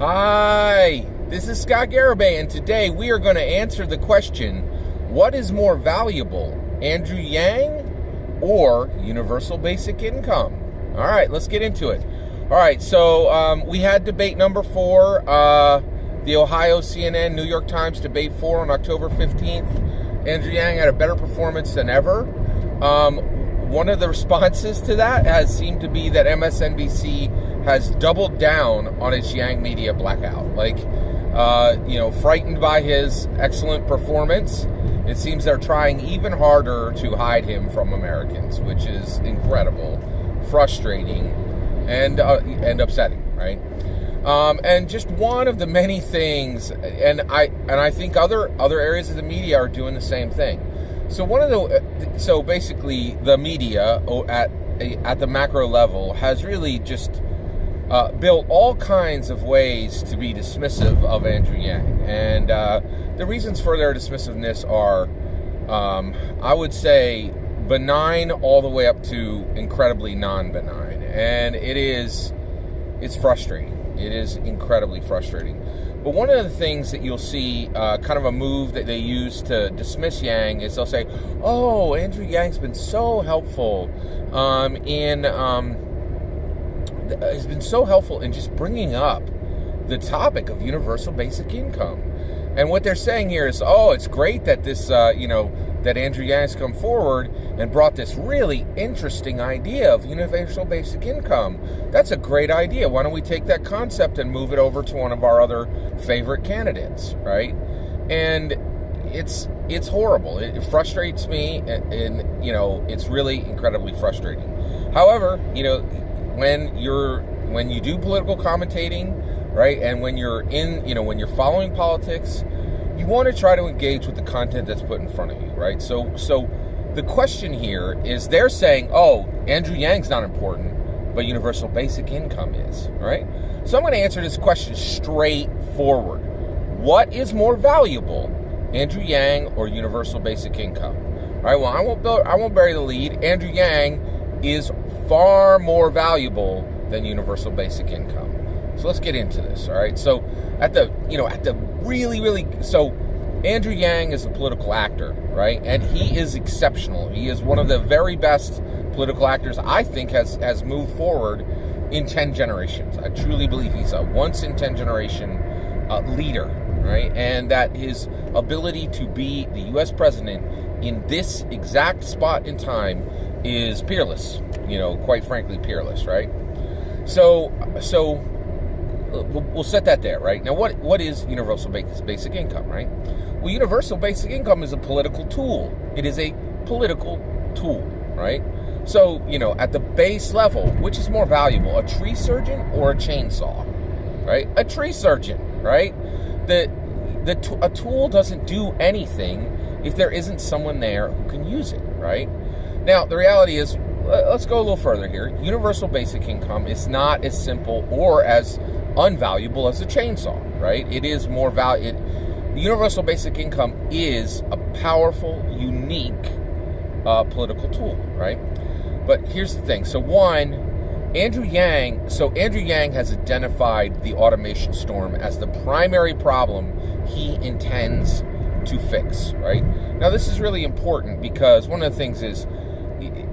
Hi, this is Scott Garibay, and today we are going to answer the question, what is more valuable, Andrew Yang or universal basic income? All right, let's get into it. All right, so we had debate number 4, the Ohio CNN New York Times debate 4 on October 15th. Andrew Yang had a better performance than ever. One of the responses to that has seemed to be that MSNBC has doubled down on its Yang media blackout. Frightened by his excellent performance, it seems they're trying even harder to hide him from Americans, which is incredible, frustrating, and upsetting, right? And just one of the many things, and I think other areas of the media are doing the same thing. So basically the media at the macro level has really just built all kinds of ways to be dismissive of Andrew Yang, and the reasons for their dismissiveness are, I would say, benign all the way up to incredibly non-benign, and it's frustrating. It is incredibly frustrating. But one of the things that you'll see, kind of a move that they use to dismiss Yang, is they'll say, "Oh, Andrew Yang's been so helpful has been so helpful in just bringing up the topic of universal basic income." And what they're saying here is, "Oh, it's great that this, that Andrew Yang's come forward and brought this really interesting idea of universal basic income. That's a great idea. Why don't we take that concept and move it over to one of our other favorite candidates," right? And it's horrible. It frustrates me, and it's really incredibly frustrating. However, when you do political commentating, right, and when you're following politics, you want to try to engage with the content that's put in front of you, right? So the question here is, they're saying, "Oh, Andrew Yang's not important, but universal basic income is," right? So I'm going to answer this question straightforward. What is more valuable, Andrew Yang or universal basic income? All right, well, I won't bury the lead. Andrew Yang is far more valuable than universal basic income. So let's get into this, all right? So so Andrew Yang is a political actor, right? And he is exceptional. He is one of the very best political actors I think has moved forward in 10 generations. I truly believe he's a once-in-10 generation leader, right? And that his ability to be the U.S. president in this exact spot in time is peerless, quite frankly, peerless, right? So we'll set that there, right? Now, what is universal basic income, right? Well, universal basic income is a political tool. It is a political tool, right? So, at the base level, which is more valuable, a tree surgeon or a chainsaw, right? A tree surgeon, right? A tool doesn't do anything if there isn't someone there who can use it, right? Now, the reality is, let's go a little further here. Universal basic income is not as simple or as unvaluable as a chainsaw, right? It is more valuable. Universal basic income is a powerful, unique political tool, right? But here's the thing. So Andrew Yang has identified the automation storm as the primary problem he intends to fix, right? Now, this is really important because one of the things is,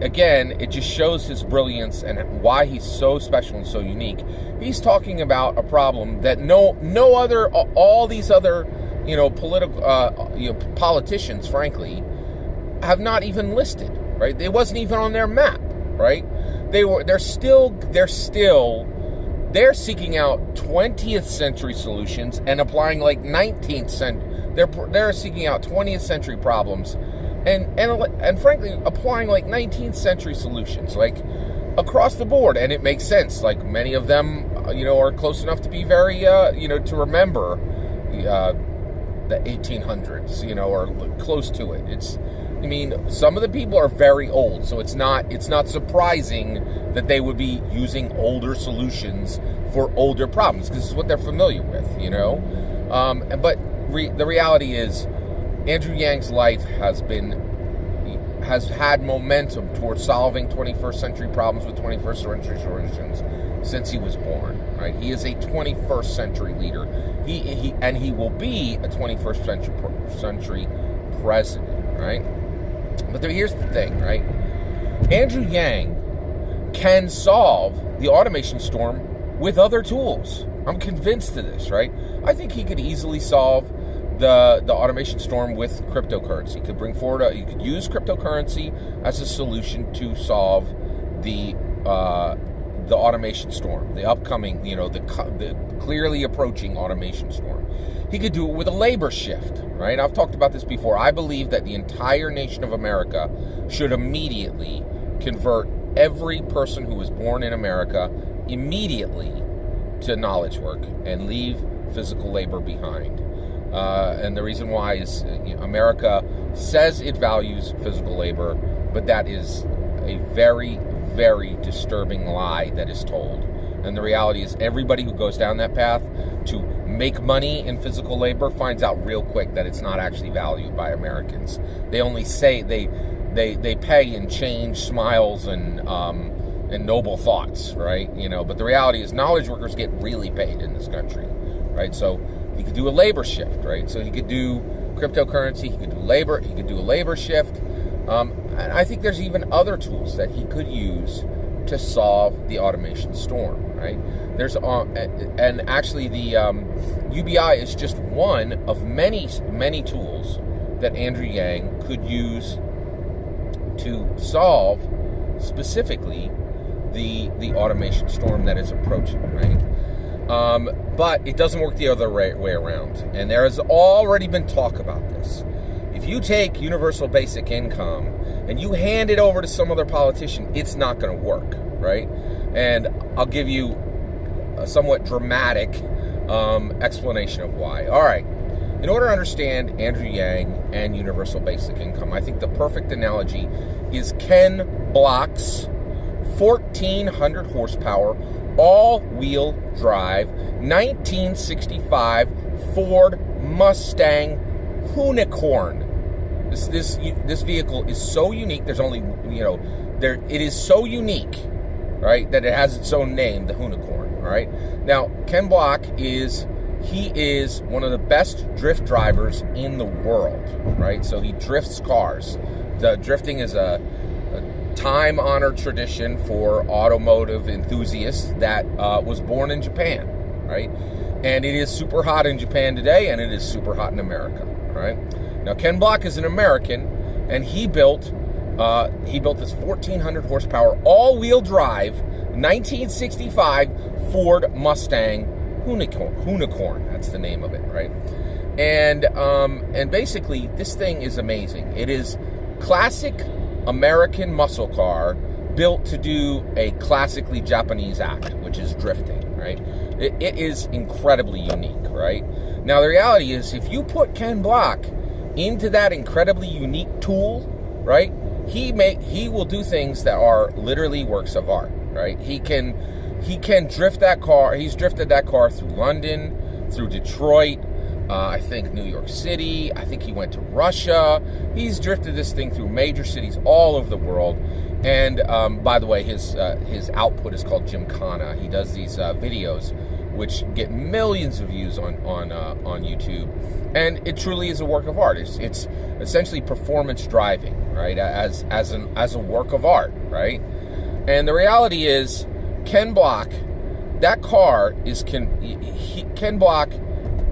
again, it just shows his brilliance and why he's so special and so unique. He's talking about a problem that all these other, politicians, frankly, have not even listed, right? It wasn't even on their map, right? They're seeking out 20th century solutions and applying like 19th century. They're seeking out 20th century problems. And frankly, applying like 19th century solutions, like across the board, and it makes sense. Like many of them, are close enough to be very, to remember the 1800s, or close to it. Some of the people are very old, so it's not surprising that they would be using older solutions for older problems because this is what they're familiar with, But the reality is, Andrew Yang's life has been has had momentum towards solving 21st century problems with 21st century solutions since he was born, right? He is a 21st century leader. He will be a 21st century president, right? But here's the thing, right? Andrew Yang can solve the automation storm with other tools. I'm convinced of this, right? I think he could easily solve the automation storm with cryptocurrency. He could bring forward you could use cryptocurrency as a solution to solve the automation storm, the upcoming, the clearly approaching automation storm. He could do it with a labor shift, right? I've talked about this before. I believe that the entire nation of America should immediately convert every person who was born in America immediately to knowledge work and leave physical labor behind. And the reason why is America says it values physical labor, but that is a very, very disturbing lie that is told. And the reality is everybody who goes down that path to make money in physical labor finds out real quick that it's not actually valued by Americans. They only say they pay in change, smiles, and noble thoughts, right? But the reality is knowledge workers get really paid in this country, right? So he could do a labor shift, right? So he could do cryptocurrency, he could do labor, he could do a labor shift. And I think there's even other tools that he could use to solve the automation storm, right? There's and actually the UBI is just one of many, many tools that Andrew Yang could use to solve specifically the automation storm that is approaching, right? But it doesn't work the other way around. And there has already been talk about this. If you take universal basic income and you hand it over to some other politician, it's not going to work, right? And I'll give you a somewhat dramatic explanation of why. All right. In order to understand Andrew Yang and universal basic income, I think the perfect analogy is Ken Block's 1,400 horsepower, all-wheel drive, 1965 Ford Mustang Unicorn. This vehicle is so unique. There's only, it is so unique, right, that it has its own name, the Unicorn, all right? Now, Ken Block is one of the best drift drivers in the world, right? So he drifts cars. The drifting is a time-honored tradition for automotive enthusiasts that was born in Japan, right? And it is super hot in Japan today, and it is super hot in America, right? Now, Ken Block is an American, and he built this 1,400 horsepower all-wheel drive 1965 Ford Mustang Unicorn. That's the name of it, right? And basically, this thing is amazing. It is classic American muscle car built to do a classically Japanese act, which is drifting, right? It is incredibly unique, right? Now, the reality is, if you put Ken Block into that incredibly unique tool, right, he will do things that are literally works of art, right? He can drift that car. He's drifted that car through London, through Detroit, I think New York City. I think he went to Russia. He's drifted this thing through major cities all over the world. And by the way, his output is called Gymkhana. He does these videos which get millions of views on YouTube, and it truly is a work of art. It's essentially performance driving, right? As a work of art, right? And the reality is, Ken Block, that car is Ken Block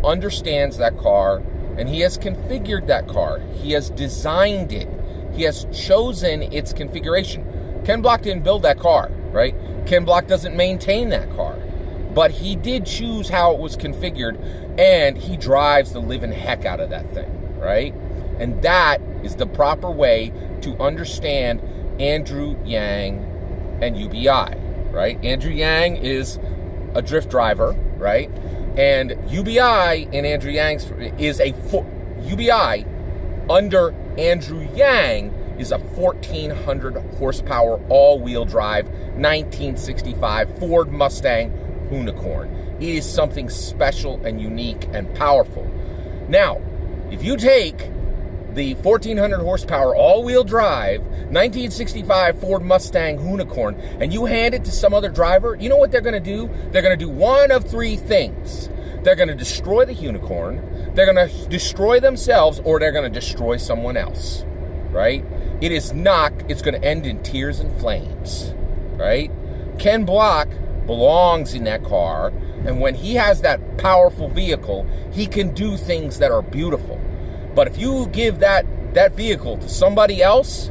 understands that car, and he has configured that car. He has designed it. He has chosen its configuration. Ken Block didn't build that car, right? Ken Block doesn't maintain that car, but he did choose how it was configured, and he drives the living heck out of that thing, right? And that is the proper way to understand Andrew Yang and UBI, right? Andrew Yang is a drift driver, right? And UBI in Andrew Yang's is UBI under Andrew Yang is a 1,400 horsepower all-wheel drive 1965 Ford Mustang Unicorn. It is something special and unique and powerful. Now, if you take the 1,400 horsepower all-wheel drive 1965 Ford Mustang Unicorn, and you hand it to some other driver, you know what they're going to do? They're going to do one of three things. They're going to destroy the unicorn, they're going to destroy themselves, or they're going to destroy someone else, right? It's going to end in tears and flames, right? Ken Block belongs in that car, and when he has that powerful vehicle, he can do things that are beautiful. But if you give that vehicle to somebody else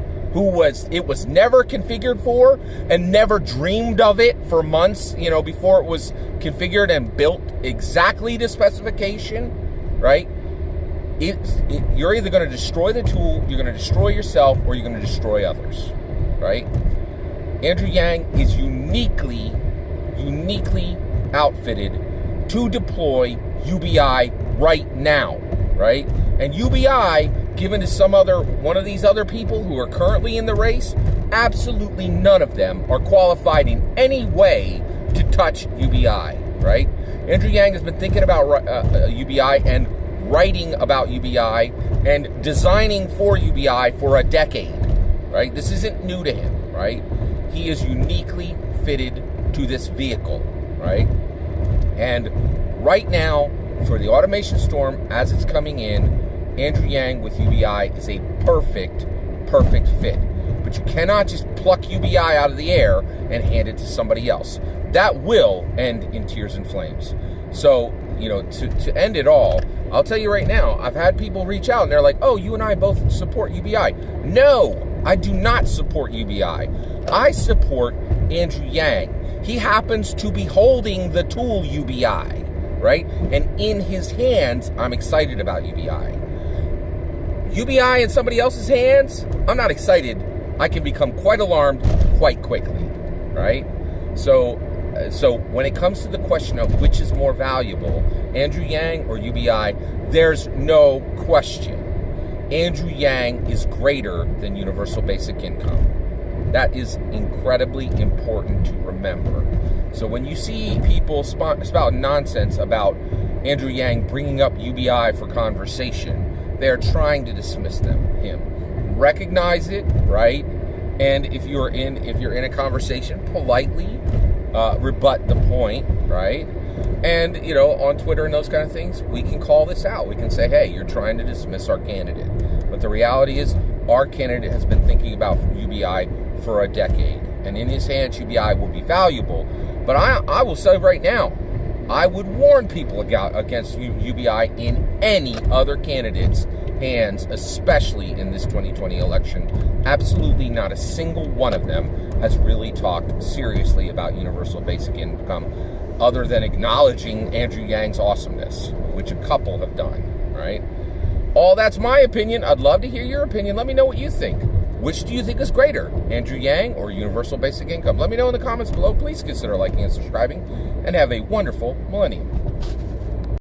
it was never configured for and never dreamed of it for months, before it was configured and built exactly to specification, right? You're either going to destroy the tool, you're going to destroy yourself, or you're going to destroy others, right? Andrew Yang is uniquely outfitted to deploy UBI right now, right? And UBI, given to one of these other people who are currently in the race, absolutely none of them are qualified in any way to touch UBI, right? Andrew Yang has been thinking about UBI and writing about UBI and designing for UBI for a decade, right? This isn't new to him, right? He is uniquely fitted to this vehicle, right? And right now, for the automation storm as it's coming in, Andrew Yang with UBI is a perfect fit. But you cannot just pluck UBI out of the air and hand it to somebody else. That will end in tears and flames. So, to end it all, I'll tell you right now, I've had people reach out and they're like, oh, you and I both support UBI. No, I do not support UBI. I support Andrew Yang. He happens to be holding the tool UBI, right? And in his hands, I'm excited about UBI. UBI in somebody else's hands, I'm not excited. I can become quite alarmed quite quickly, right? So when it comes to the question of which is more valuable, Andrew Yang or UBI, there's no question. Andrew Yang is greater than universal basic income. That is incredibly important to remember. So when you see people spout nonsense about Andrew Yang bringing up UBI for conversation, they're trying to dismiss him. Recognize it, right? And if you're in a conversation, politely rebut the point, right? And on Twitter and those kind of things, we can call this out. We can say, hey, you're trying to dismiss our candidate. But the reality is, our candidate has been thinking about UBI for a decade, and in his hands, UBI will be valuable. But I will say right now, I would warn people against UBI in any other candidate's hands, especially in this 2020 election. Absolutely not a single one of them has really talked seriously about universal basic income, other than acknowledging Andrew Yang's awesomeness, which a couple have done, right? All that's my opinion. I'd love to hear your opinion. Let me know what you think. Which do you think is greater, Andrew Yang or universal basic income? Let me know in the comments below. Please consider liking and subscribing, and have a wonderful millennium.